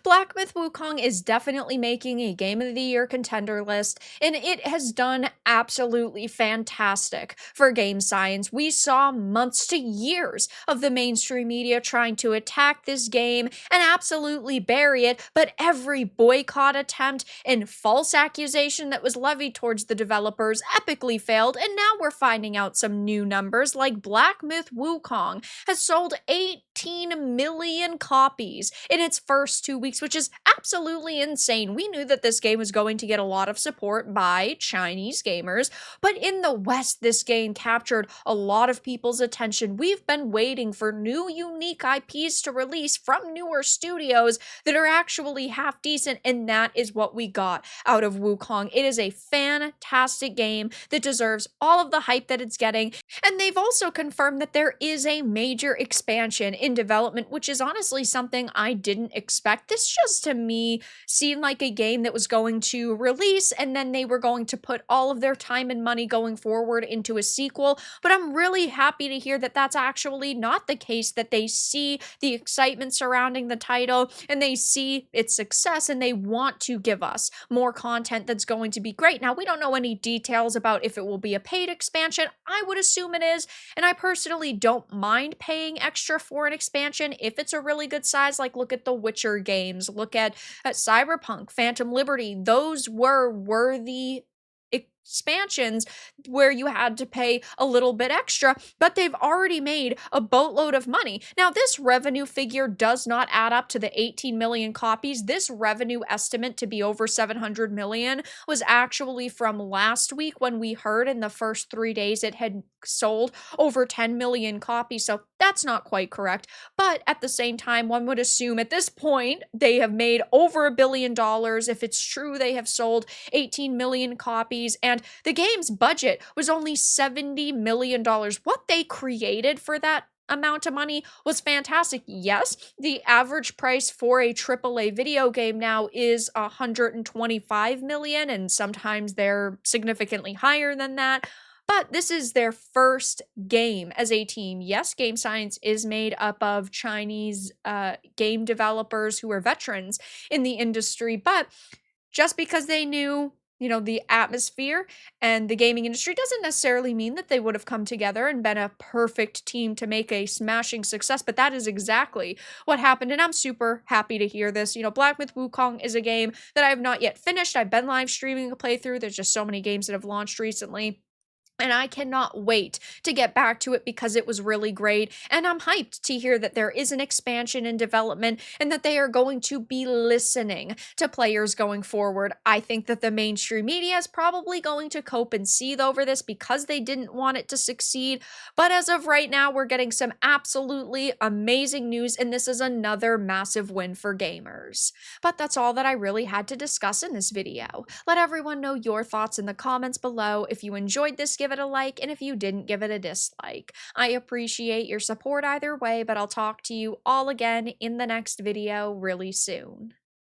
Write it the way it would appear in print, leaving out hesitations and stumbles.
Black Myth Wukong is definitely making a Game of the Year contender list, and it has done absolutely fantastic for game science. We saw months to years of the mainstream media trying to attack this game and absolutely bury it, but every boycott attempt and false accusation that was levied towards the developers epically failed, and now we're finding out some new numbers like Black Myth Wukong has sold 18 million copies in its first 2 weeks, which is absolutely insane. We knew that this game was going to get a lot of support by Chinese gamers, but in the West, this game captured a lot of people's attention. We've been waiting for new, unique IPs to release from newer studios that are actually half decent, and that is what we got out of Wukong. It is a fantastic game that deserves all of the hype that it's getting, and they've also confirmed that there is a major expansion in development, which is honestly something I didn't expect. This just to me seemed like a game that was going to release and then they were going to put all of their time and money going forward into a sequel. But I'm really happy to hear that that's actually not the case, that they see the excitement surrounding the title and they see its success and they want to give us more content that's going to be great. Now, we don't know any details about if it will be a paid expansion. I would assume it is, and I personally don't mind paying extra for an expansion if it's a really good size. Like, look at the Witcher games, look at Cyberpunk, Phantom Liberty. Those were worthy expansions where you had to pay a little bit extra, but they've already made a boatload of money. Now, this revenue figure does not add up to the 18 million copies. This revenue estimate to be over 700 million was actually from last week when we heard in the first 3 days it had sold over 10 million copies. So that's not quite correct. But at the same time, one would assume at this point they have made over $1 billion. If it's true, they have sold 18 million copies, and the game's budget was only $70 million. What they created for that amount of money was fantastic. Yes, the average price for a AAA video game now is 125 million, and sometimes they're significantly higher than that. But this is their first game as a team. Yes, Game Science is made up of Chinese game developers who are veterans in the industry, but just because they knew, the atmosphere and the gaming industry doesn't necessarily mean that they would have come together and been a perfect team to make a smashing success, but that is exactly what happened, and I'm super happy to hear this. Black Myth Wukong is a game that I have not yet finished. I've been live streaming a playthrough. There's just so many games that have launched recently, and I cannot wait to get back to it because it was really great. And I'm hyped to hear that there is an expansion in development and that they are going to be listening to players going forward. I think that the mainstream media is probably going to cope and seethe over this because they didn't want it to succeed. But as of right now, we're getting some absolutely amazing news, and this is another massive win for gamers. But that's all that I really had to discuss in this video. Let everyone know your thoughts in the comments below. If you enjoyed this, give it a like, and if you didn't, give it a dislike. I appreciate your support either way, but I'll talk to you all again in the next video really soon.